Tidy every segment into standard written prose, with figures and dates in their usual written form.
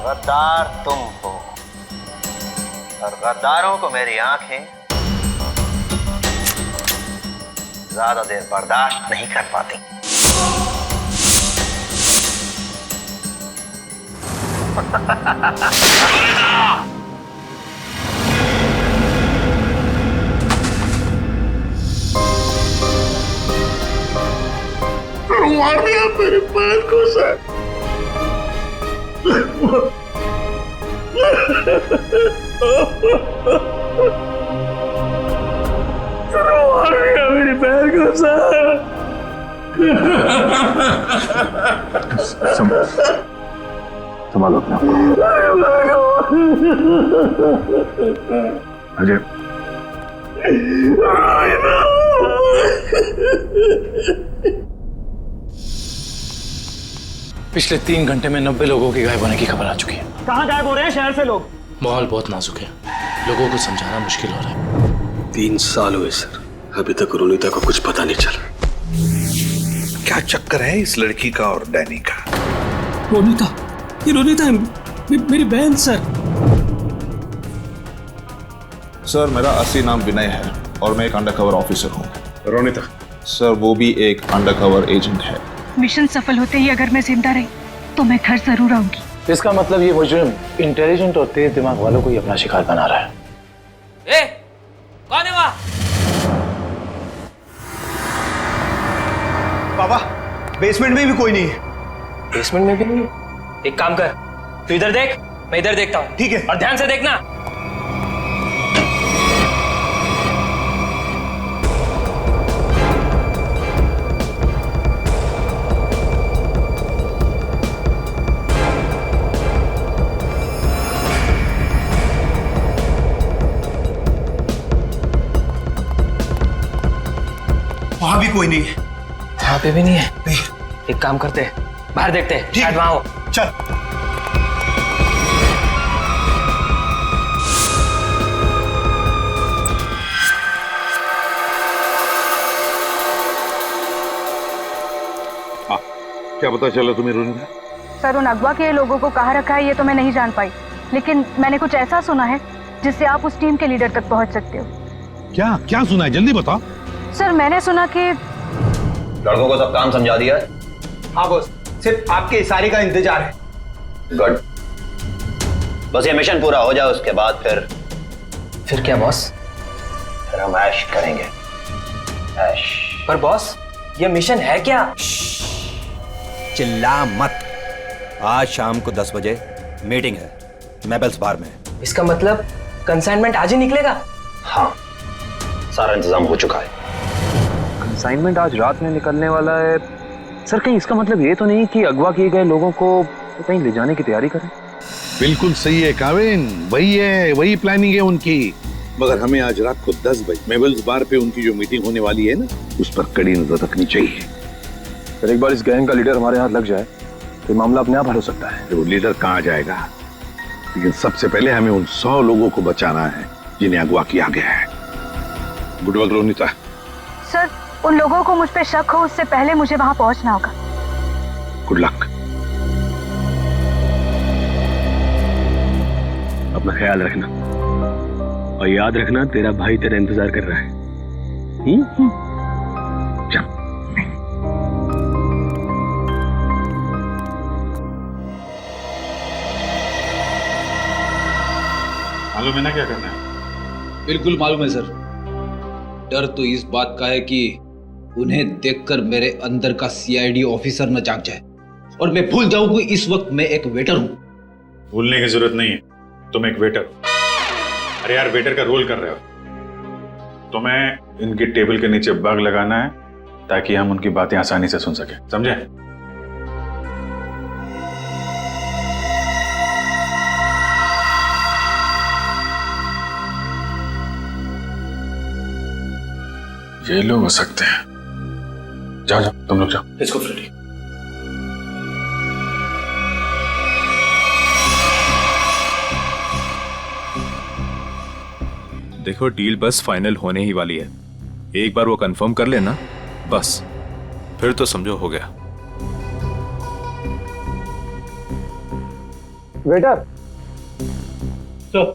गद्दार तुम हो और गद्दारों को मेरी आंखें ज्यादा देर बर्दाश्त नहीं कर पाती। मार दिया मेरे पैर को सर। मार दिया मेरे पैर को सर। संभालो अपने आप को। अजय पिछले 3 घंटे में 90 लोगों के गायब होने की खबर आ चुकी है। कहाँ गायब हो रहे हैं शहर से लोग? माहौल बहुत नाजुक है, लोगों को समझाना मुश्किल हो रहा है। 3 साल हुए सर, अभी तक रोनिता को कुछ पता नहीं चला। क्या चक्कर है इस लड़की का और डैनी का? रोनिता, ये रोनिता है, मेरी बहन सर। सर मेरा असली नाम विनय है और मैं एक अंडरकवर ऑफिसर हूँ। रोनिता? सर वो भी एक अंडरकवर एजेंट है। मिशन सफल होते ही अगर मैं जिंदा रही तो मैं घर जरूर आऊंगी। इसका मतलब ये मुजरिम इंटेलिजेंट और तेज दिमाग वालों को ही अपना शिकार बना रहा है। ए, कौन है वहाँ? पापा, बेसमेंट में भी कोई नहीं है। बेसमेंट में भी नहीं है? एक काम कर, तू इधर देख, मैं इधर देखता हूँ। ठीक है। और ध्यान से देखना। वहां भी कोई नहीं है। वहाँ पे भी नहीं है? नहीं। एक काम करते हैं, बाहर देखते हैं, शायद वहाँ हो। चल। हाँ, क्या पता चला तुम्हें रोनिता? सर उन अगवा के लोगों को कहाँ रखा है ये तो मैं नहीं जान पाई, लेकिन मैंने कुछ ऐसा सुना है जिससे आप उस टीम के लीडर तक पहुंच सकते हो। क्या क्या सुना है, जल्दी बताओ। सर मैंने सुना कि लड़कों को सब काम समझा दिया है? हाँ बॉस, सिर्फ आपके इशारे का इंतजार है। गुड, बस ये मिशन पूरा हो जाए उसके बाद फिर क्या बॉस? फिर हम ऐश करेंगे। ऐश। पर बॉस, ये मिशन है क्या? चिल्ला मत। आज शाम को 10 बजे मीटिंग है मेबल्स बार में। इसका मतलब कंसाइनमेंट आज ही निकलेगा? हाँ, सारा इंतजाम हो चुका है। कंसाइनमेंट आज रात में निकलने वाला है। सर कहीं इसका मतलब ये तो नहीं कि अगवा किए गए लोगों को कहीं ले जाने की तैयारी करें? बिल्कुल सही है काविन, वही प्लानिंग है उनकी। मगर हमें आज रात को 10 बजे मेबल्स बार पे उनकी जो मीटिंग होने वाली है ना, उस पर कड़ी नजर रखनी चाहिए। फिर एक बार इस गैंग का लीडर हमारे हाथ लग जाए तो मामला अपने आप हल हो सकता है। वो लीडर कहाँ जाएगा, लेकिन सबसे पहले हमें उन 100 लोगों को बचाना है जिन्हें अगवा किया गया है। Good work Ronita. सर उन लोगों को मुझ पे शक हो उससे पहले मुझे वहां पहुंचना होगा। Good luck. अपना ख्याल रखना और याद रखना तेरा भाई तेरा इंतजार कर रहा है। चल। मालूम है ना क्या करना है? बिल्कुल मालूम है सर। डर तो इस बात का है कि उन्हें देखकर मेरे अंदर का सीआईडी ऑफिसर न जाग जाए और मैं भूल जाऊं कि इस वक्त मैं एक वेटर हूं। भूलने की जरूरत नहीं है, तुम एक वेटर हो। अरे यार, वेटर का रोल कर रहे हो। तुम्हें इनकी टेबल के नीचे बग लगाना है ताकि हम उनकी बातें आसानी से सुन सके, समझे? ये लोग हो सकते हैं। जाओ जाओ, तुम लोग जाओ। इसको फ्रेडी। देखो, डील बस फाइनल होने ही वाली है। एक बार वो कंफर्म कर लेना बस, फिर तो समझो हो गया। Waiter sir.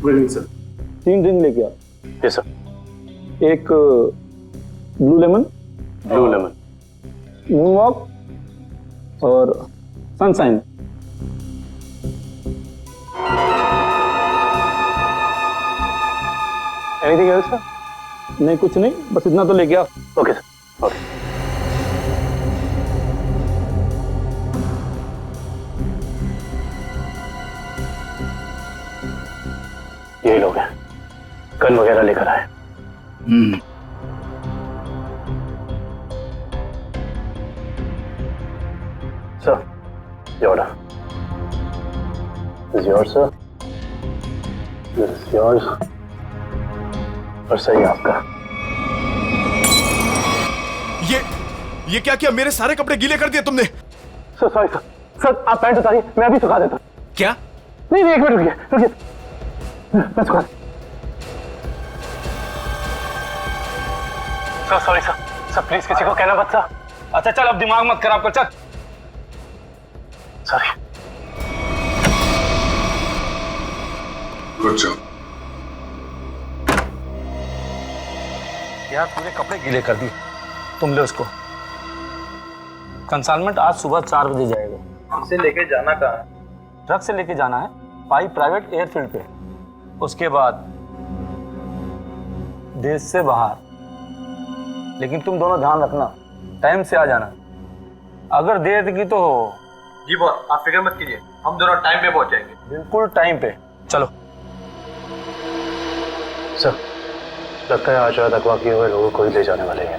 Good evening sir. 3 drink लेके आओ। Yes sir. एक ब्लू लेमन मून वॉक और सनशाइन। Anything else sir? नहीं, कुछ नहीं, बस इतना तो लेके आओ। Okay sir. ओके। यही लोग हैं, गन वगैरह लेकर आए। Sir, your order. This is yours, sir. This is yours. और सही आपका। ये क्या किया? मेरे सारे कपड़े गीले कर दिए तुमने। Sir sorry sir. सर आप पैंट उतारिए, मैं अभी सुखा देता हूँ। क्या? नहीं, एक मिनट रुकिए। मैं सुखा। Sir sorry sir. Sir please किसी को कहना मत सर। अच्छा चल, अब दिमाग मत खराब कर, चल। सॉरी। Good job. यार पूरे कपड़े गीले कर दिए। तुम ले उसको। कंसाइनमेंट आज सुबह 4 बजे जाएगा। हमसे लेके जाना कहाँ है? ट्रक से लेके जाना है पाई प्राइवेट एयरफील्ड पे। उसके बाद देश से बाहर। लेकिन तुम दोनों ध्यान रखना, टाइम से आ जाना। अगर देर की तो जी बॉस, आप फिक्र मत कीजिए, हम दोनों टाइम पे पहुंच जाएंगे। बिल्कुल टाइम पे। चलो। सर लगता है आज रात अगवा किए हुए लोगों को ही ले जाने वाले हैं।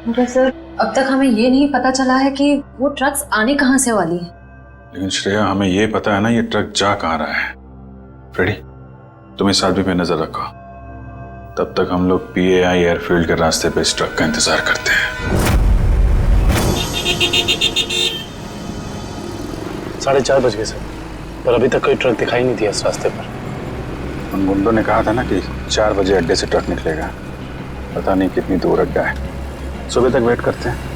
मगर सर अब तक हमें ये नहीं पता चला है कि वो ट्रक्स आने कहाँ से वाली है। लेकिन श्रेया, हमें ये पता है ना ये ट्रक जा कहाँ रहा है। फ्रेडी, तुम इस आदमी पे नजर रखो। तब तक हम लोग PAI एयरफील्ड के रास्ते पे इस ट्रक का इंतजार करते हैं। 4:30 बज गए सर, पर अभी तक कोई ट्रक दिखाई नहीं दिया इस रास्ते पर। उन गुंडों ने कहा था ना कि 4 बजे अड्डे से ट्रक निकलेगा। पता नहीं कितनी दूर अड्डा है। सुबह तक वेट करते हैं।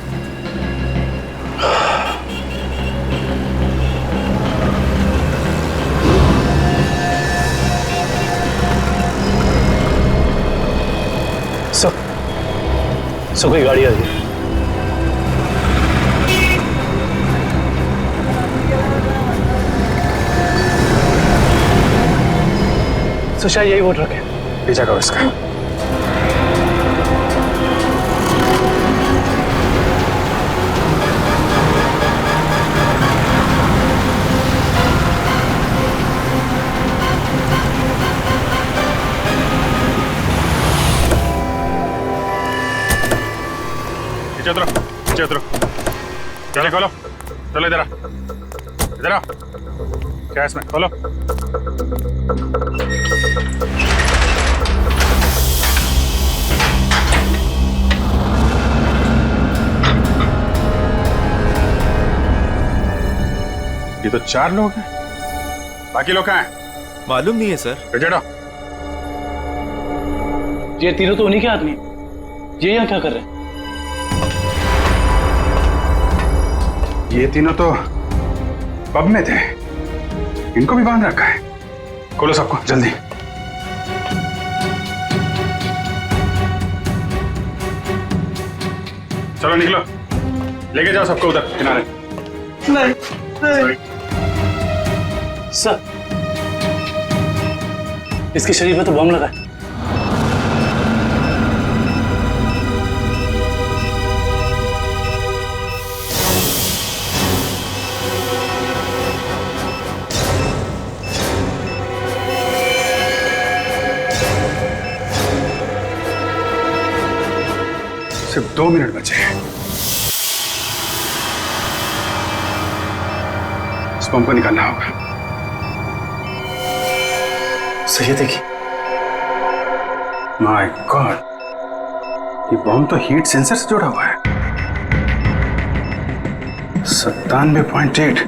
सो कोई गाड़ी आ रही है। तो शायद यही वो ट्रक है। पीछा करो इसका। पीछे उतरो, पीछे उतरो। चलो खोलो, चलो इधर आ, इधर आ। क्या है इसमें? खोलो। ये तो 4 लोग हैं, बाकी लोग कहाँ हैं? मालूम नहीं है सर। चढ़ो। ये तीनों तो उन्हीं के आदमी हैं। ये यहाँ क्या कर रहे हैं? ये तीनों तो पब में थे, इनको भी बांध रखा है। खोलो सबको जल्दी। चलो निकलो, लेके जाओ सबको उधर किनारे। नहीं। सर इसके शरीर में तो बम लगा है। सिर्फ 2 मिनट बचे हैं। इस बम को निकालना होगा। सही है, देखिए। माय गॉड, ये बम तो हीट सेंसर से जुड़ा हुआ है। 97.8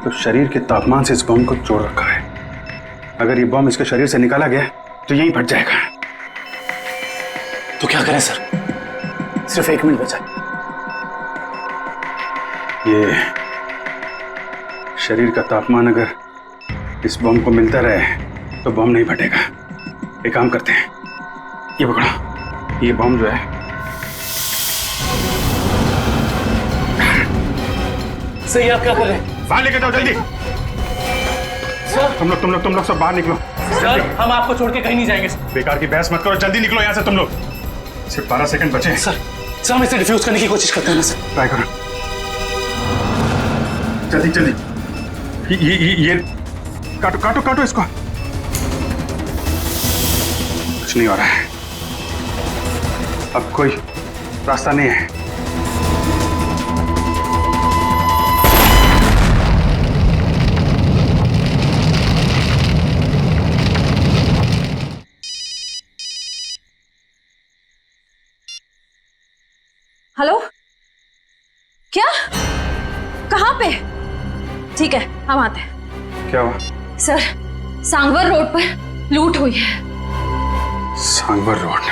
तो शरीर के तापमान से इस बम को जोड़ रखा है। अगर ये बम इसके शरीर से निकाला गया तो यहीं फट जाएगा। तो क्या करें सर? सिर्फ 1 मिनट बचा। ये शरीर का तापमान अगर इस बम को मिलता रहे तो बम नहीं फटेगा। एक काम करते हैं, ये पकड़ो, ये बम जो है सही, आप क्या कर रहे हैं? बाहर लेके जाओ जल्दी। सर तुम लोग सब बाहर निकलो। सर, हम आपको छोड़ के कहीं नहीं जाएंगे। बेकार की बहस मत करो, जल्दी निकलो यहाँ से तुम लोग। सिर्फ 12 सेकंड बचे हैं। सर हम इसे डिफ्यूज करने की कोशिश करते हैं ना सर। ट्राई करो जल्दी जल्दी। ये काटो काटो काटो इसको। कुछ नहीं हो रहा है, अब कोई रास्ता नहीं है। हेलो, क्या? कहाँ पे? ठीक है, हम आते हैं। क्या हुआ? सर, सांगवर रोड पर लूट हुई है। सांगवर रोड?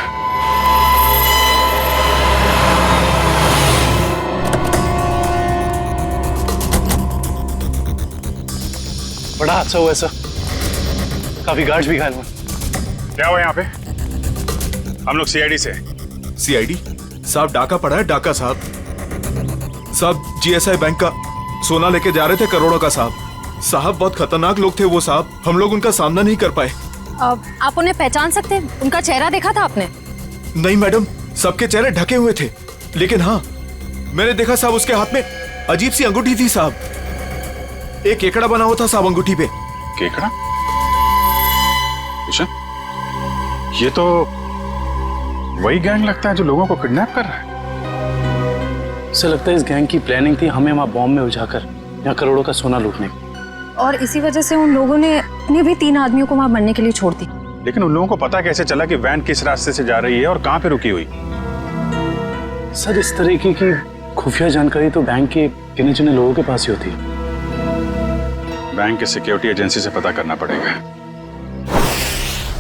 बड़ा हादसा हुआ है सर, काफी गार्ड्स भी घायल हुए। क्या हुआ यहाँ पे? हम लोग सीआईडी से। सीआईडी साहब, डाका पड़ा है, डाका साहब। साहब जीएसआई बैंक का सोना लेके जा रहे थे, करोड़ों का साहब बहुत खतरनाक लोग थे वो साहब, हम लोग उनका सामना नहीं कर पाए। आप उन्हें पहचान सकते हैं? उनका चेहरा देखा था आपने? नहीं मैडम, सबके चेहरे ढके हुए थे, लेकिन हाँ मैंने देखा साहब उसके हाथ में अजीब सी अंगूठी थी साहब, एक केकड़ा बना हुआ था साहब अंगूठी पे। केकड़ा? ये तो वही गैंग लगता है जो लोगों को किडनैप कर रहा है। सर लगता है इस गैंग की प्लानिंग थी हमें वहां बॉम्ब में उलझाकर यहाँ करोड़ों का सोना लूटने की, और इसी वजह से उन लोगों ने अपने भी 3 आदमियों को वहां मरने के लिए छोड़ दी। लेकिन उन लोगों को पता कैसे चला कि वैन किस रास्ते से जा रही है और कहां पे रुकी हुई? सर इस तरीके की खुफिया जानकारी तो बैंक के गिने चुने लोगों के पास ही होती है। बैंक के सिक्योरिटी एजेंसी से पता करना पड़ेगा।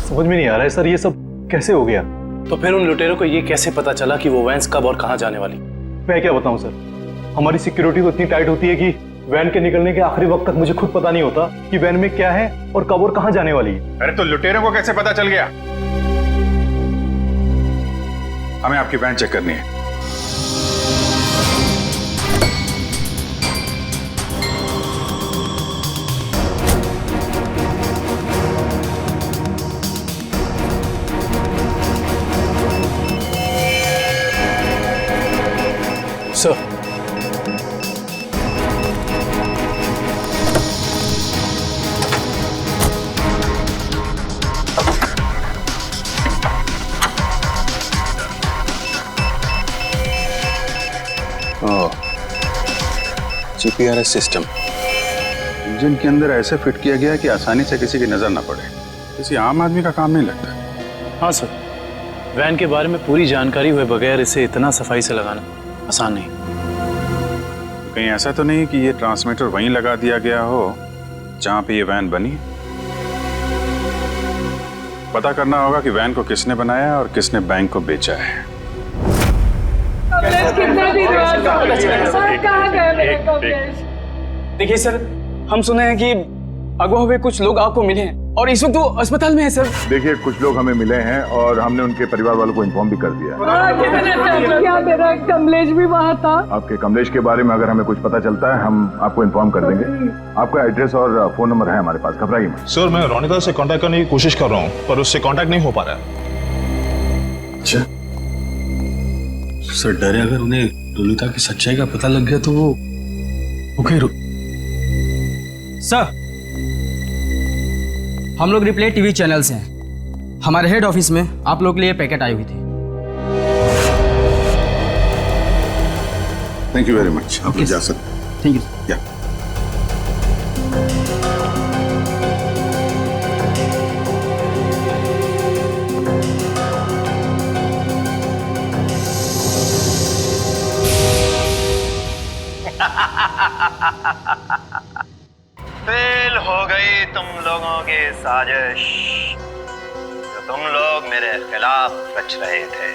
समझ में नहीं आ रहा है सर, ये सब कैसे हो गया? तो फिर उन लुटेरों को ये कैसे पता चला कि वो वैन्स कब और कहां जाने वाली? मैं क्या बताऊं सर, हमारी सिक्योरिटी तो इतनी टाइट होती है कि वैन के निकलने के आखिरी वक्त तक मुझे खुद पता नहीं होता कि वैन में क्या है और कब और कहां जाने वाली है। अरे तो लुटेरों को कैसे पता चल गया? हमें आपकी वैन चेक करनी है। सर जीपीआरएस सिस्टम इंजन के अंदर ऐसे फिट किया गया कि आसानी से किसी की नजर ना पड़े, किसी आम आदमी का काम नहीं लगता। हाँ सर, वैन के बारे में पूरी जानकारी हुए बगैर इसे इतना सफाई से लगाना आसान नहीं। कहीं ऐसा तो नहीं कि ये ट्रांसमीटर वहीं लगा दिया गया हो जहां पे ये वैन बनी? पता करना होगा कि वैन को किसने बनाया और किसने बैंक को बेचा है। देखिए सर, हम सुने हैं कि अगवा हुए कुछ लोग आपको मिले हैं और इस वक्त वो अस्पताल में है सर। देखिए कुछ लोग हमें मिले हैं और हमने उनके परिवार वालों को इन्फॉर्म भी कर दिया है। क्या मेरा कमलेश भी वहाँ था? आपके कमलेश के बारे में अगर हमें कुछ पता चलता है हम आपको इन्फॉर्म कर देंगे। आपका एड्रेस और फोन नंबर है हमारे पास, घबराइए मत। सर मैं रोनिता से कांटेक्ट करने की कोशिश कर रहा हूँ पर उससे कांटेक्ट नहीं हो पा रहा है। अच्छा सर, डर है अगर उन्हें रोनिता की सच्चाई का पता लग गया तो वो सर, हम लोग रिप्ले टीवी चैनल से हैं। हमारे हेड ऑफिस में आप लोग के लिए पैकेट आई हुई थी। थैंक यू वेरी मच, आप जा सकते। Thank you. या फेल हो गई तुम लोगों की साजिश जो तुम लोग मेरे खिलाफ रच रहे थे।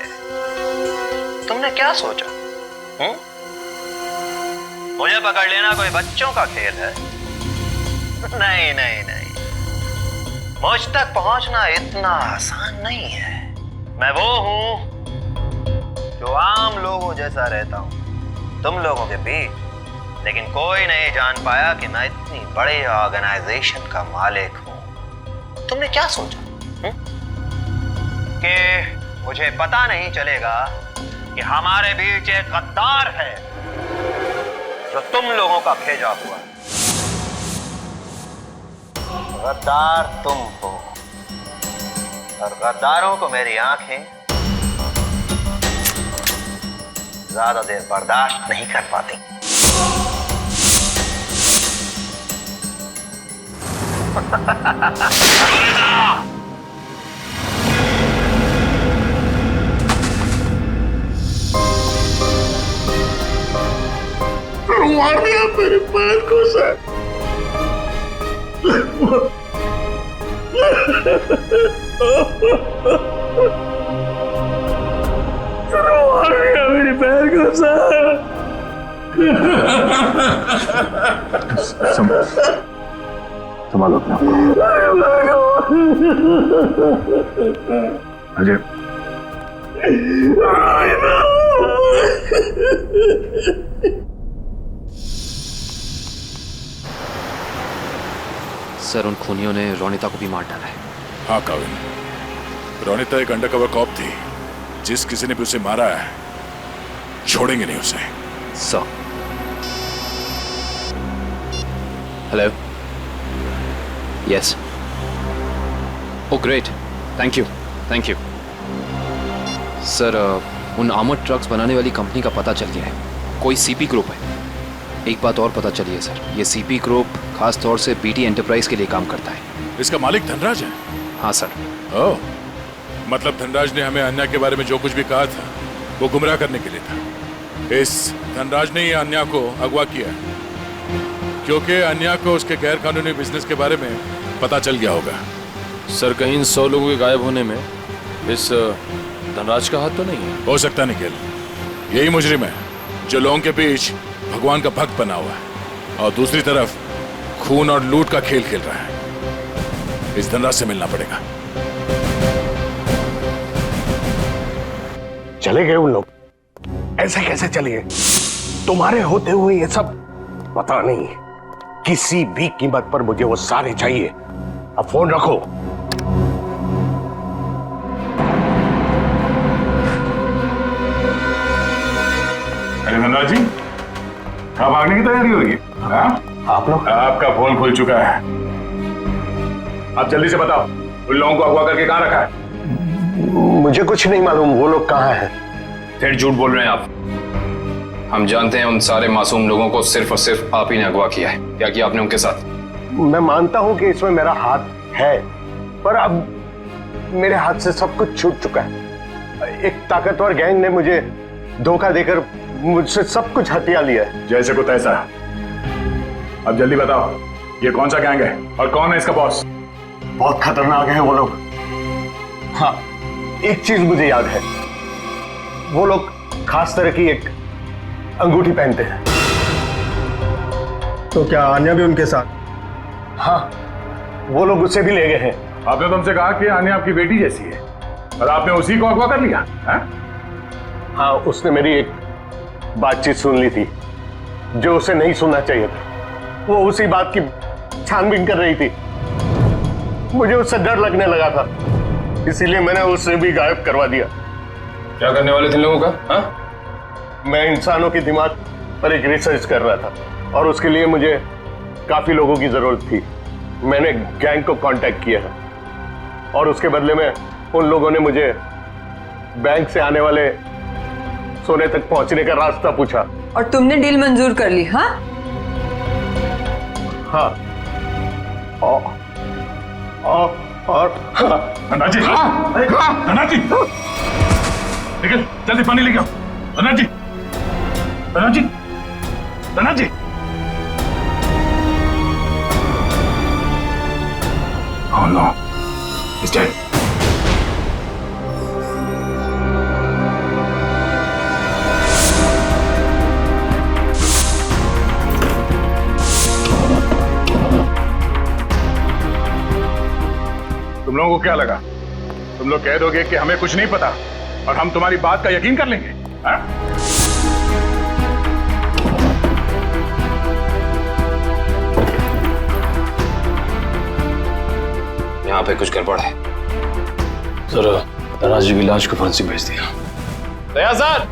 तुमने क्या सोचा? मुझे पकड़ लेना कोई बच्चों का खेल है? नहीं नहीं नहीं, मुझ तक पहुंचना इतना आसान नहीं है। मैं वो हूं जो आम लोगों जैसा रहता हूं तुम लोगों के बीच, लेकिन कोई नहीं जान पाया कि मैं इतनी बड़े ऑर्गेनाइजेशन का मालिक हूं। तुमने क्या सोचा कि मुझे पता नहीं चलेगा कि हमारे बीच एक गद्दार है जो तुम लोगों का भेजा हुआ है? गद्दार तुम हो, और गद्दारों को मेरी आंखें ज्यादा देर बर्दाश्त नहीं कर पाती। मार दिया मेरे पैर को सर। मार दिया मेरे पैर को सर। संभालो अपने आप को। अजय सर, उन खूनियों ने रोनिता को भी मार डाला है। हाँ काविन, रोनिता एक अंडरकवर कॉप थी। जिस किसी ने भी उसे मारा है छोड़ेंगे नहीं उसे। Sir. Hello. Yes. Oh great, thank you thank you. Sir, उन आर्मर्ड ट्रक्स बनाने वाली कंपनी का पता चल गया है। कोई सीपी ग्रुप है। एक बात और पता चली है सर, ये सीपी ग्रुप खास तौर से बीटी एंटरप्राइज के लिए काम करता है। इसका मालिक धनराज है? हाँ सर। ओह, मतलब धनराज ने हमें अन्या के बारे में जो कुछ भी कहा था वो गुमराह करने के लिए था। इस धनराज ने ही अन्या को अगवा किया क्योंकि अन्या को उसके गैर कानूनी बिजनेस के बारे में पता चल गया होगा। सर, कहीं इन 100 लोगों के गायब होने में इस धनराज का हाथ तो नहीं है? हो सकता निखिल, यही मुजरिम है जो लोगों के बीच भगवान का भक्त बना हुआ है और दूसरी तरफ खून और लूट का खेल खेल रहा है। इस धनराज से मिलना पड़ेगा। चले गए उन लोग? ऐसे कैसे चले गए? तुम्हारे होते हुए ये सब पता नहीं। किसी भी कीमत पर मुझे वो सारे चाहिए। अब फोन रखो। अरे धनराज जी, कब भागने की तैयारी होगी? आप लोग? आपका फोन खुल चुका है। आप जल्दी से बताओ, उन लोगों को अगवा करके कहां रखा है? मुझे कुछ नहीं मालूम वो लोग कहां हैं। फिर झूठ बोल रहे हैं आप। हम जानते हैं उन सारे मासूम लोगों को सिर्फ और सिर्फ आप ही ने अगवा किया है। क्या किया आपने उनके साथ? मैं मानता हूं कि इसमें मेरा हाथ है, पर अब मेरे हाथ से सब कुछ छूट चुका है। एक ताकतवर गैंग ने मुझे धोखा देकर मुझसे सब कुछ हथिया लिया है। जैसे को तैसा। अब जल्दी बताओ, ये कौन सा गैंग है और कौन है इसका बॉस? बहुत खतरनाक है वो लोग। हाँ, एक चीज मुझे याद है, वो लोग खास तरह की एक अंगूठी पहनते हैं। तो क्या आन्या भी उनके साथ? हाँ, वो लोग उसे भी ले गए हैं। आपने तुमसे कहा कि आन्या आपकी बेटी जैसी है और आपने उसी को अगवा कर लिया है? हाँ, उसने मेरी एक बातचीत सुन ली थी जो उसे नहीं सुनना चाहिए था। वो उसी बात की छानबीन कर रही थी। मुझे उससे डर लगने लगा था, इसीलिए मैंने उसे भी गायब करवा दिया। क्या करने वाले थे लोगों का? हाँ? मैं इंसानों के दिमाग पर एक रिसर्च कर रहा था और उसके लिए मुझे काफी लोगों की जरूरत थी। मैंने गैंग को कांटेक्ट किया और उसके बदले में उन लोगों ने मुझे बैंक से आने वाले सोने तक पहुंचने का रास्ता पूछा। और तुमने डील मंजूर कर ली? हाँ हाँ। और धनराज जी, निकल जल्दी पानी लेके आओ। धनराज जी, धनराज जी, धनराज जी। Oh no, he's dead. तुम लोगों को क्या लगा तुम लोग कह दोगे कि हमें कुछ नहीं पता और हम तुम्हारी बात का यकीन कर लेंगे? हाँ? यहाँ पे कुछ गड़बड़ है। सर धनराज जी की लाश को फांसी भेज दिया। दया सर।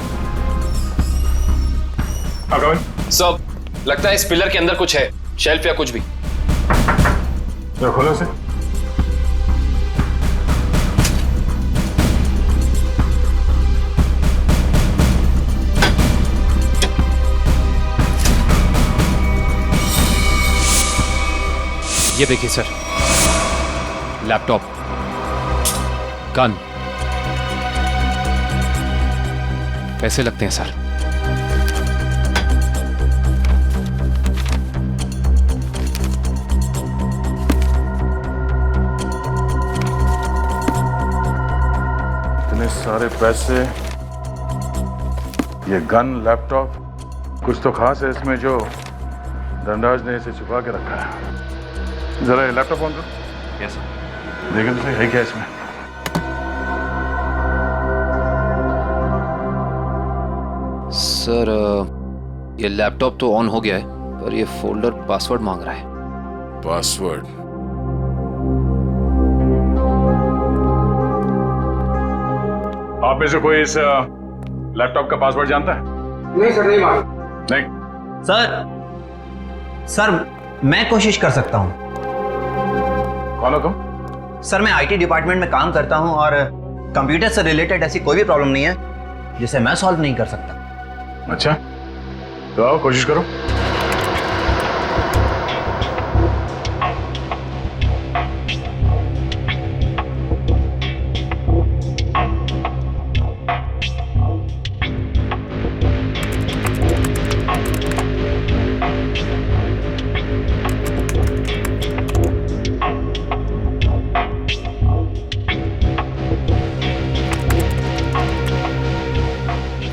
सब लगता है इस पिलर के अंदर कुछ है, शेल्फ या कुछ भी। तो खोलो से। ये देखिए सर, लैपटॉप, गन, पैसे लगते हैं सर। इतने सारे पैसे, ये गन, लैपटॉप, कुछ तो खास है इसमें जो धनराज ने इसे छुपा के रखा है। जरा ये लैपटॉप ऑन करो। Yes sir. देखें तो सही है क्या इसमें। सर ये लैपटॉप तो ऑन हो गया है, पर ये फोल्डर पासवर्ड मांग रहा है। पासवर्ड? आप में से कोई इस लैपटॉप का पासवर्ड जानता है? नहीं सर, नहीं मालूम। नहीं सर मैं कोशिश कर सकता हूं। कौन हो तुम? सर मैं आईटी डिपार्टमेंट में काम करता हूं और कंप्यूटर से रिलेटेड ऐसी कोई भी प्रॉब्लम नहीं है जिसे मैं सॉल्व नहीं कर सकता। अच्छा, तो आओ कोशिश करो।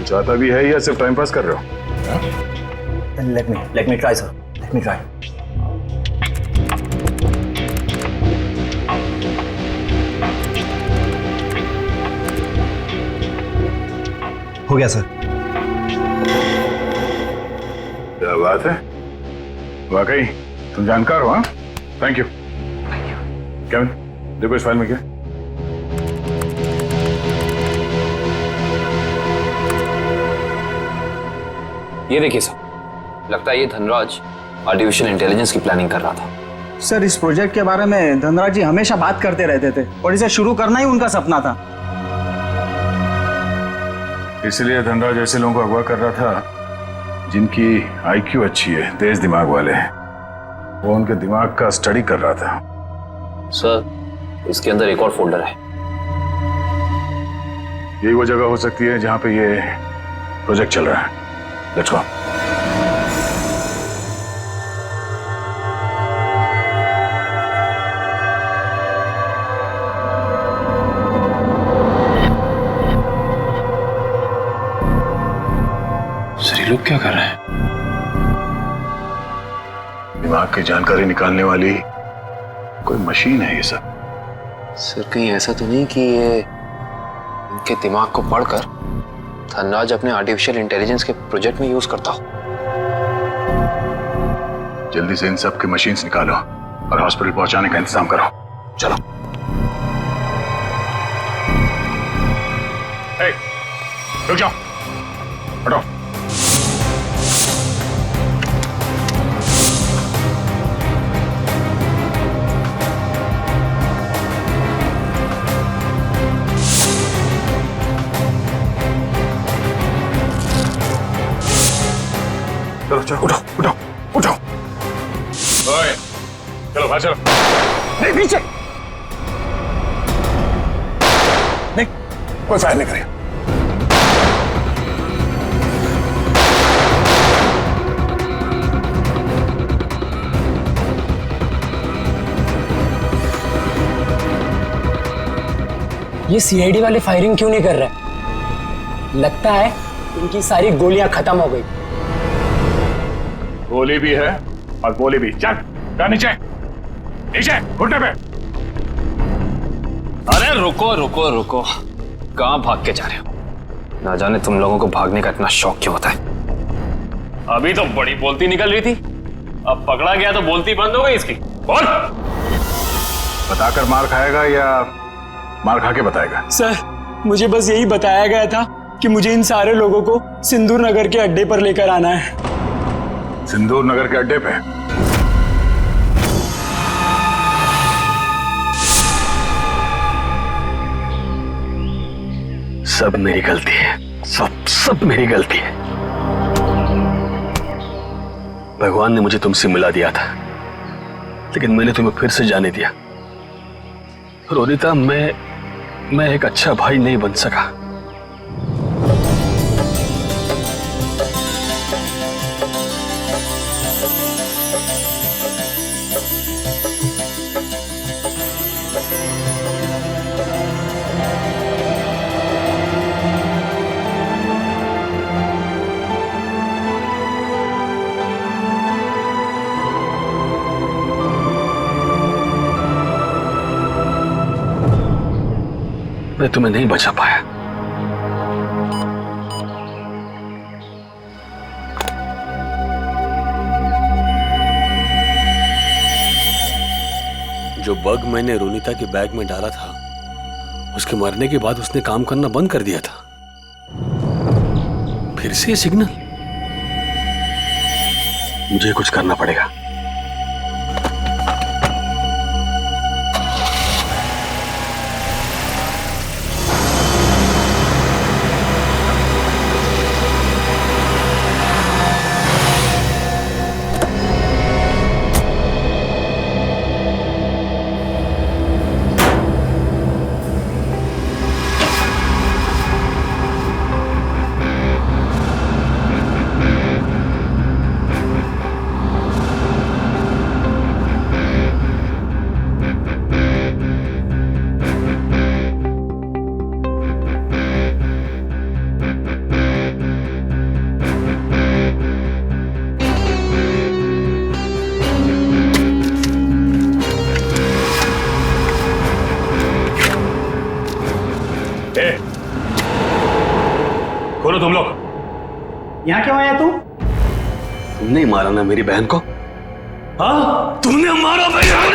चाहता भी है या सिर्फ टाइम पास कर रहे हो? Let me try, sir. Let me try. हो गया सर। क्या बात है, वाकई तुम जानकार हो। हाँ, थैंक यू। केविन, देखो इस फाइल में क्या। ये देखिए सर, लगता है ये धनराज आर्टिफिशियल इंटेलिजेंस की प्लानिंग कर रहा था। सर इस प्रोजेक्ट के बारे में धनराज जी हमेशा बात करते रहते थे और इसे शुरू करना ही उनका सपना था। इसलिए धनराज ऐसे लोगों को अगवा कर रहा था जिनकी आईक्यू अच्छी है, तेज दिमाग वाले हैं। वो उनके दिमाग का स्टडी कर रहा था। सर इसके अंदर एक और फोल्डर है। यही वो जगह हो सकती है जहां पे ये प्रोजेक्ट चल रहा है। Let's go. सर ये लोग क्या कर रहे हैं? दिमाग की जानकारी निकालने वाली कोई मशीन है ये सब। सर कहीं ऐसा तो नहीं कि ये इनके दिमाग को पढ़कर धनराज अपने आर्टिफिशियल इंटेलिजेंस के प्रोजेक्ट में यूज करता हो? जल्दी से इन सब के मशीन्स निकालो और हॉस्पिटल पहुंचाने का इंतजाम करो। चलो। रुक जाओ, हटो। चलो चलो, उठो उठो उठो। ओए, चलो बाहर चलो। नहीं पीछे। नहीं, कोई फायर नहीं करेगा। ये सीआईडी वाले फायरिंग क्यों नहीं कर रहे? लगता है इनकी सारी गोलियां खत्म हो गई। गोली भी है और गोली भी। चल, जा नीचे, नीचे, घुटने पे। अरे रुको रुको रुको, कहाँ भाग के जा रहे हो? ना जाने तुम लोगों को भागने का इतना शौक क्यों होता है। अभी तो बड़ी बोलती निकल रही थी, अब पकड़ा गया तो बोलती बंद हो गई इसकी। बोल। बताकर मार खाएगा या मार खा के बताएगा? सर मुझे बस यही बताया गया था कि मुझे इन सारे लोगों को सिंदूर नगर के अड्डे पर लेकर आना है। सिंदूर नगर के अड्डे पे? सब मेरी गलती है, सब मेरी गलती है। भगवान ने मुझे तुमसे मिला दिया था, लेकिन मैंने तुम्हें फिर से जाने दिया। रोनिता, मैं एक अच्छा भाई नहीं बन सका। मैं तुम्हें नहीं बचा पाया। जो बग मैंने रोनिता के बैग में डाला था, उसके मरने के बाद उसने काम करना बंद कर दिया था। फिर से ये सिग्नल। मुझे कुछ करना पड़ेगा। खोलो तुम लोग। यहाँ क्यों आया तू? तुमने ही मारा ना मेरी बहन को? हाँ, तुमने मारा मेरी बहन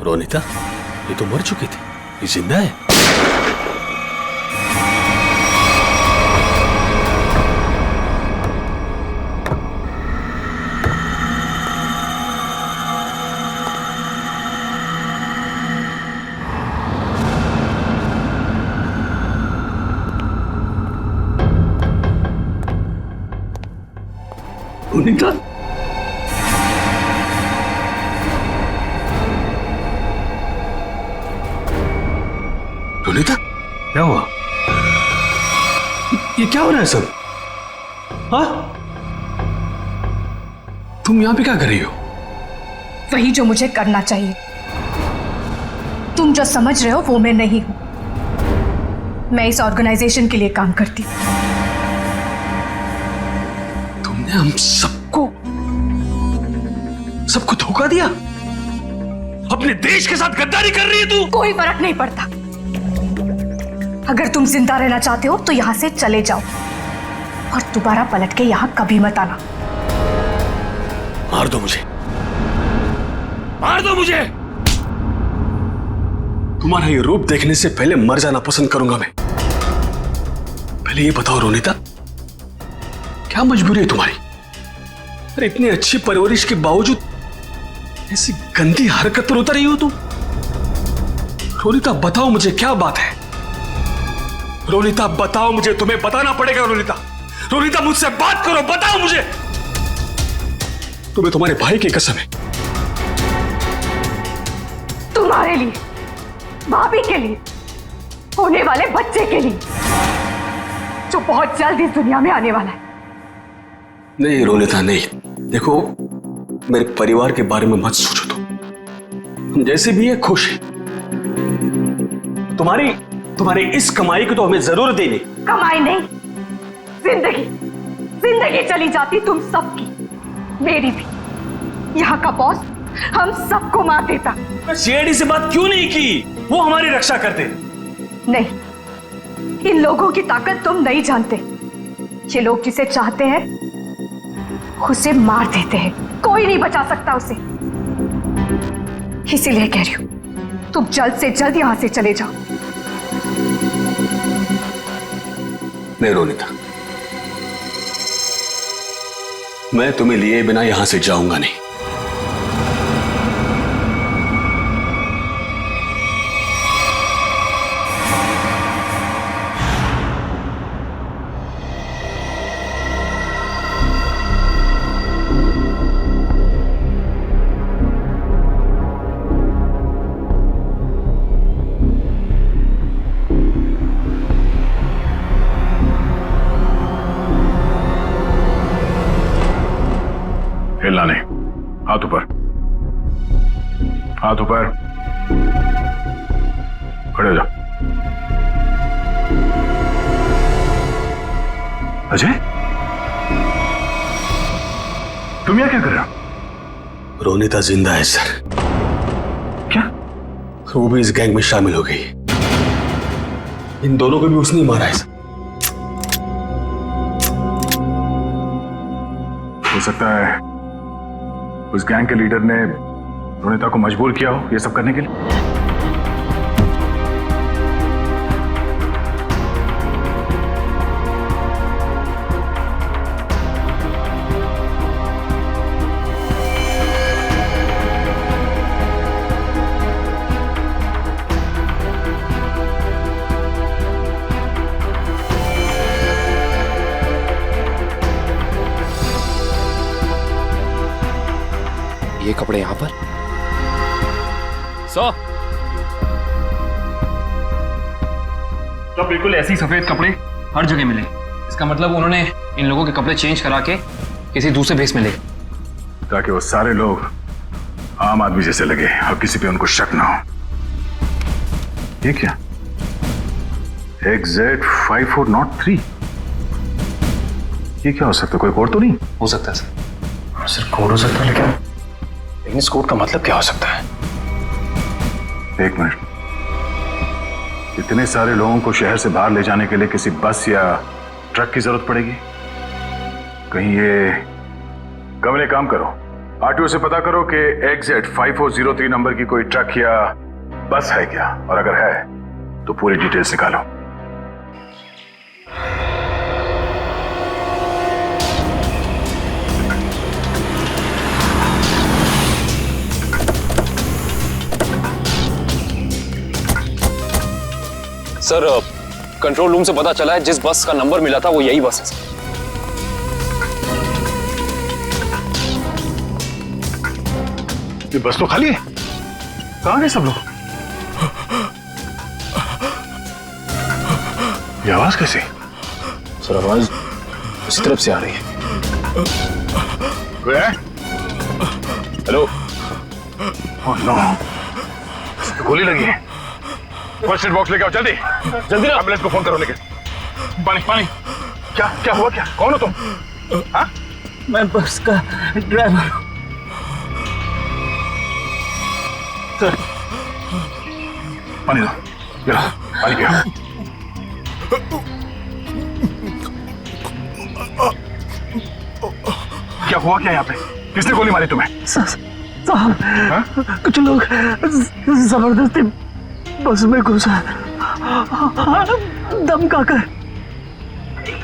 रोनिता, ये तो मर चुकी थी, ये जिंदा है। रोनिता, रोनिता, क्या हुआ? ये क्या हो रहा है सब? हाँ? तुम यहां पे क्या कर रही हो? वही जो मुझे करना चाहिए। तुम जो समझ रहे हो वो मैं नहीं हूं। मैं इस ऑर्गेनाइजेशन के लिए काम करती हूं। तुमने हम सबको धोखा दिया? अपने देश के साथ गद्दारी कर रही है तू? कोई फर्क नहीं पड़ता। अगर तुम जिंदा रहना चाहते हो तो यहां से चले जाओ और दोबारा पलट के यहां कभी मत आना। मार दो मुझे, मार दो मुझे। तुम्हारा ये रूप देखने से पहले मर जाना पसंद करूंगा मैं। पहले ये बताओ रोनिता, क्या मजबूरी है तुम्हारी? अरे इतनी अच्छी परवरिश के बावजूद ऐसी गंदी हरकत पर उतर रही हो तुम? रोनिता बताओ मुझे, क्या बात है? रोनिता बताओ मुझे, तुम्हें बताना पड़ेगा। रोनिता, रोनिता मुझसे बात करो, बताओ मुझे। तुम्हें तुम्हारे भाई की कसम है। तुम्हारे लिए, भाभी के लिए, होने वाले बच्चे के लिए जो बहुत जल्द इस दुनिया में आने वाला है। नहीं रोनिता नहीं, देखो मेरे परिवार के बारे में मत सोचो तुम। हम जैसे भी है खुश है। तुम्हारी इस कमाई की तो हमें जरूरत ही नहीं। कमाई नहीं, जिंदगी जिंदगी चली जाती तुम सबकी, मेरी भी। यहाँ का बॉस हम सबको मार देता। सीआईडी से बात क्यों नहीं की? वो हमारी रक्षा करते। नहीं, इन लोगों की ताकत तुम नहीं जानते। ये लोग जिसे चाहते हैं उसे मार देते हैं, कोई नहीं बचा सकता उसे। इसीलिए कह रही हूं, तुम जल्द से जल्द यहां से चले जाओ। नहीं रोनिता, मैं तुम्हें लिए बिना यहां से जाऊंगा नहीं। हिलना नहीं, हाथ ऊपर, हाथ ऊपर, खड़े हो जाओ। अजय, तुम यहाँ क्या कर रहे हो? रोनिता जिंदा है सर। क्या? वो भी इस गैंग में शामिल हो गई। इन दोनों को भी उसने मारा है सर। हो सकता है उस गैंग के लीडर ने रोनिता को मजबूर किया हो ये सब करने के लिए। ये कपड़े यहां पर सर, तो बिल्कुल ऐसे ही सफेद कपड़े हर जगह मिले। इसका मतलब उन्होंने इन लोगों के कपड़े चेंज करा के किसी दूसरे भेस में ले, ताकि वो सारे लोग आम आदमी जैसे लगे और किसी पे उनको शक ना हो। ये क्या? XZ5403, ये क्या हो सकता है? कोई कोड तो नहीं हो सकता है सर। सर कोड हो सकता है, लेकिन इस कोड का मतलब क्या हो सकता है? एक मिनट, इतने सारे लोगों को शहर से बाहर ले जाने के लिए किसी बस या ट्रक की जरूरत पड़ेगी। कहीं ये कमरे काम करो, आरटीओ से पता करो कि XZ5403 नंबर की कोई ट्रक या बस है क्या, और अगर है तो पूरी डिटेल्स निकालो। सर कंट्रोल रूम से पता चला है जिस बस का नंबर मिला था वो यही बस है सर। ये बस तो खाली है, कहां गए सब लोग? ये आवाज कैसी? सर आवाज उसी तरफ से आ रही है। कोई है? हेलो। ओह नो, गोली लगी है। फर्स्ट एड बॉक्स लेके आओ, जल्दी जल्दी। एम्बुलेंस को फोन करो। लेके पानी पानी। क्या क्या हुआ? क्या, कौन हो तुम? हाँ? मैं बस का ड्राइवर हूं सर। पानी दो, ये लो, पानी पियो। क्या हुआ क्या यहाँ पे? किसने गोली मारी तुम्हें? साहब, कुछ लोग जबरदस्ती बस में घुसा, धमका कर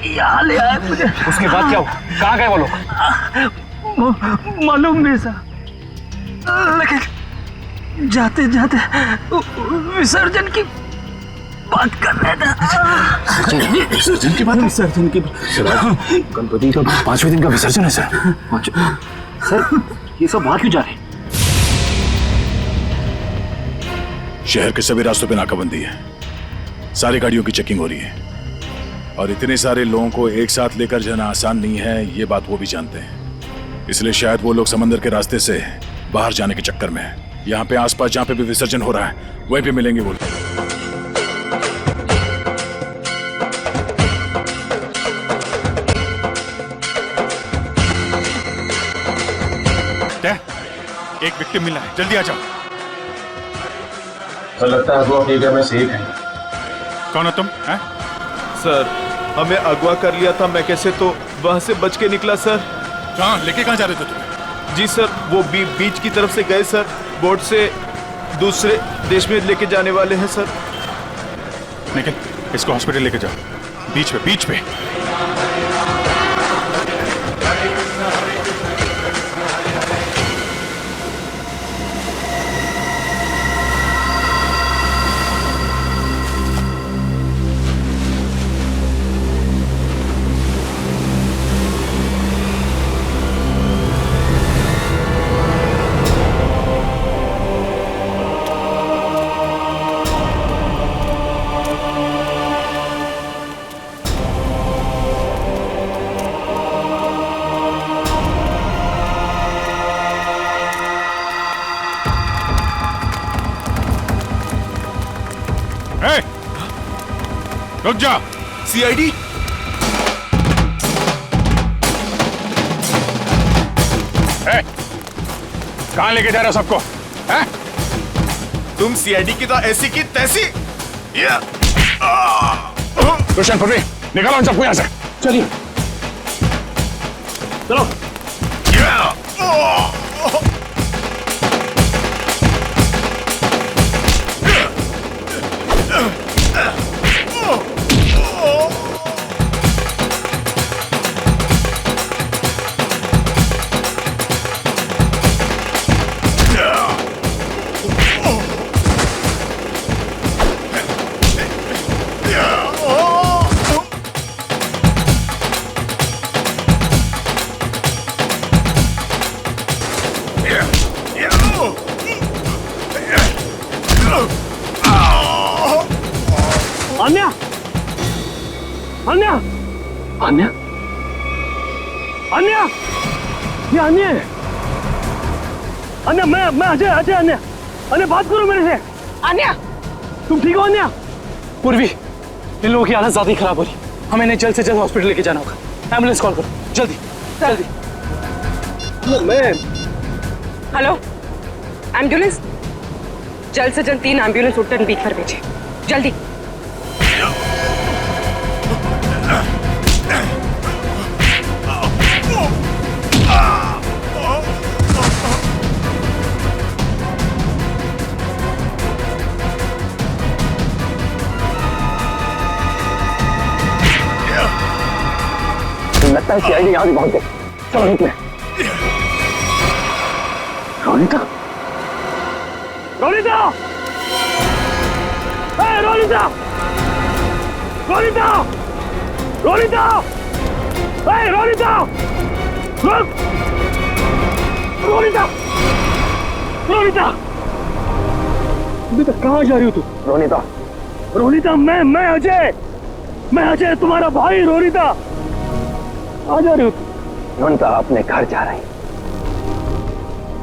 यहाँ ले आए मुझे। उसके बाद क्या हुआ? कहाँ गए वो लोग? मालूम नहीं सर, लेकिन जाते जाते विसर्जन की बात कर रहे थे। विसर्जन की बात? विसर्जन की गणपति का 5वें दिन का विसर्जन है सर। सर ये सब वहां क्यों जा रहे हैं? शहर के सभी रास्तों पे नाकाबंदी है, सारी गाड़ियों की चेकिंग हो रही है। और इतने सारे लोगों को एक साथ लेकर जाना आसान नहीं है, ये बात वो भी जानते हैं। इसलिए शायद वो लोग समंदर के रास्ते से बाहर जाने के चक्कर में हैं। यहाँ पे आसपास जहाँ पे भी विसर्जन हो रहा है वहीं पे मिलेंगे वो लोग। एक विक्टिम मिला है, जल्दी आ जाओ। तो लगता है वो एरिया में सेफ है। कौन हो तुम? हैं? सर हमें अगवा कर लिया था, मैं कैसे तो वहां से बच के निकला सर। कहाँ लेके कहाँ जा रहे थे तुम? जी सर, वो बीच की तरफ से गए सर, बोट से दूसरे देश में लेके जाने वाले हैं सर। निखिल, इसको हॉस्पिटल लेके जाओ। बीच पे। रुक जा। सीआईडी कहां लेके जा रहे हो सबको? तुम सीआईडी की तो ऐसी की तैसी। रोशन, पृथ्वी, निकालो इन सबको यहां से। चलिए चलो। अन्या, अन्या, अन्या, अन्या, ये अन्या है। अन्या, मैं अजय, अन्या, अन्या बात करो मेरे से। अन्या, तुम ठीक हो अन्या? पूर्वी, इन लोगों की हालत ज्यादा ही खराब हो रही, हमें इन्हें जल्द से जल्द हॉस्पिटल लेके जाना होगा। एम्बुलेंस कॉल करो, जल्दी जल्दी। मैं हेलो, एम्बुलेंस, जल्द से जल्द 3 एम्बुलेंस उत्तर बीच पर भेजिए, जल्दी। लगता है सीआईडी यहाँ भी पहुंच गई। चलो निकले। रोनिता, रोनिता, रोनिता, रोनिता, रोनिता, रोनिता, रुक, रोनिता, रोनिता, बेटा कहाँ जा रही हो तू? रोनिता, रोनिता, मैं अजय तुम्हारा भाई। रोनिता, आ जा रही हो? रोनिता अपने घर जा रही,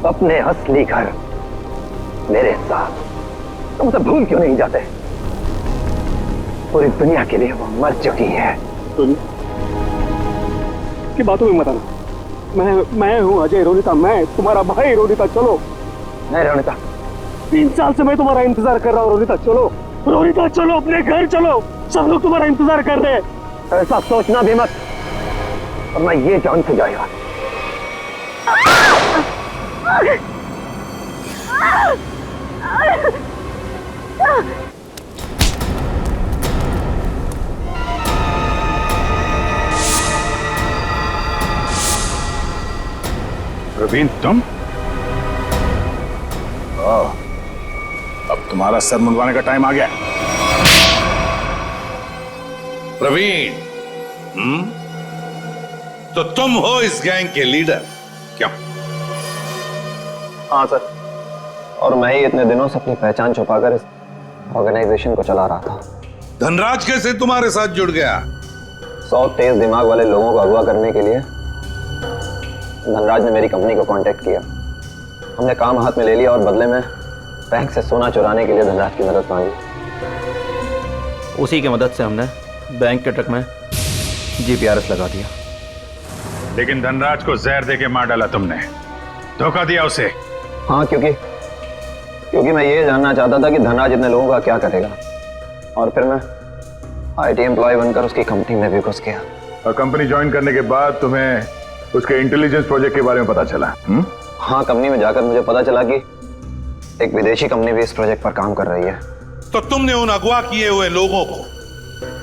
अपने असली घर, मेरे साथ। तुम तो भूल क्यों नहीं जाते? पूरी दुनिया के लिए वो मर चुकी है। की बातों में मत आना। मैं हूँ अजय। रोनिता, मैं तुम्हारा भाई। रोनिता चलो। नहीं रोनिता, 3 साल से मैं तुम्हारा इंतजार कर रहा हूँ। रोनिता चलो, रोनिता चलो, अपने घर चलो, सब लोग तुम्हारा इंतजार कर रहे हैं। ऐसा सोचना भी मत, और मैं ये जान से जाएगा। प्रवीण, तुम? अब तुम्हारा सर मुंडवाने का टाइम आ गया। प्रवीण, तो तुम हो इस गैंग के लीडर, क्यों? हाँ सर, और मैं ही इतने दिनों से अपनी पहचान छुपाकर इस ऑर्गेनाइजेशन को चला रहा था। धनराज कैसे तुम्हारे साथ जुड़ गया? 100 तेज दिमाग वाले लोगों को अगवा करने के लिए धनराज ने मेरी कंपनी को कांटेक्ट किया। हमने काम हाथ में ले लिया और बदले में बैंक से सोना चुराने के लिए धनराज की मदद मांगी। उसी की मदद से हमने बैंक के ट्रक में जीपीआरएस लगा दिया। लेकिन धनराज को जहर देके मार डाला तुमने, धोखा दिया उसे। हाँ, क्योंकि मैं ये जानना चाहता था कि धनराज इतने लोगों का क्या करेगा, और फिर मैं आईटी एम्प्लॉय बनकर उसकी कंपनी में भी घुस गया। और कंपनी ज्वाइन करने के बाद तुम्हें उसके इंटेलिजेंस प्रोजेक्ट के बारे में पता चला? हाँ, कंपनी में जाकर मुझे पता चला कि एक विदेशी कंपनी भी इस प्रोजेक्ट पर काम कर रही है। तो तुमने उन अगवा किए हुए लोगों को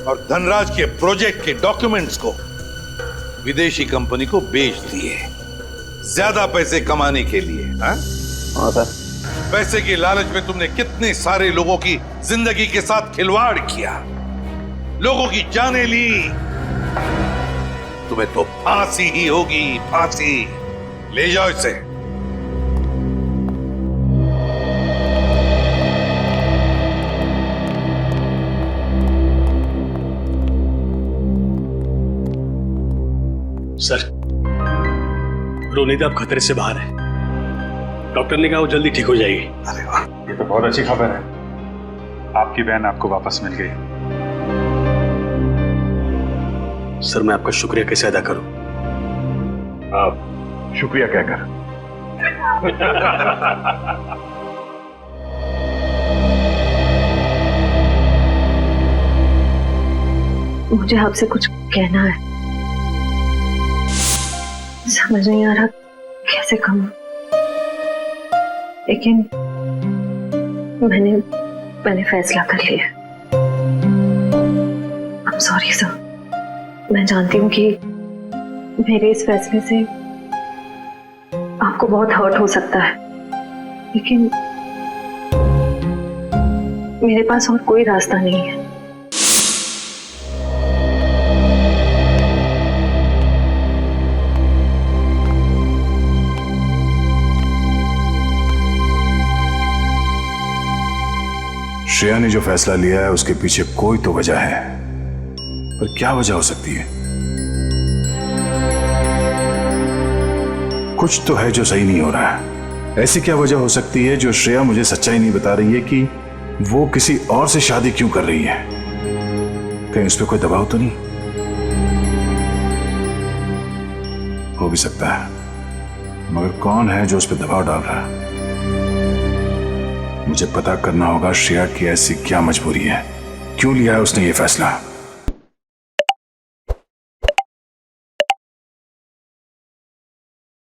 और धनराज के प्रोजेक्ट के डॉक्यूमेंट्स को विदेशी कंपनी को बेच दिए, ज्यादा पैसे कमाने के लिए। हाँ सर। पैसे की लालच में तुमने कितने सारे लोगों की जिंदगी के साथ खिलवाड़ किया, लोगों की जानें ली। तुम्हें तो फांसी ही होगी, फांसी। ले जाओ इसे। सर, रोनिता अब खतरे से बाहर है। डॉक्टर ने कहा वो जल्दी ठीक हो जाएगी। अरे वाह, ये तो बहुत अच्छी खबर है। आपकी बहन आपको वापस मिल गई। सर, मैं आपका शुक्रिया कैसे अदा करूं? आप शुक्रिया क्या कर। मुझे आपसे कुछ कहना है, समझ नहीं आ रहा कैसे कहूं, लेकिन मैंने फैसला कर लिया। I'm sorry सर, मैं जानती हूँ कि मेरे इस फैसले से आपको बहुत हर्ट हो सकता है, लेकिन मेरे पास और कोई रास्ता नहीं है। श्रेया ने जो फैसला लिया है उसके पीछे कोई तो वजह है, पर क्या वजह हो सकती है? कुछ तो है जो सही नहीं हो रहा है। ऐसी क्या वजह हो सकती है जो श्रेया मुझे सच्चाई नहीं बता रही है कि वो किसी और से शादी क्यों कर रही है? कहीं उस पर कोई दबाव तो नहीं? हो भी सकता है, मगर कौन है जो उस पर दबाव डाल रहा है? मुझे पता करना होगा श्रेया की ऐसी क्या मजबूरी है, क्यों लिया है उसने ये फैसला।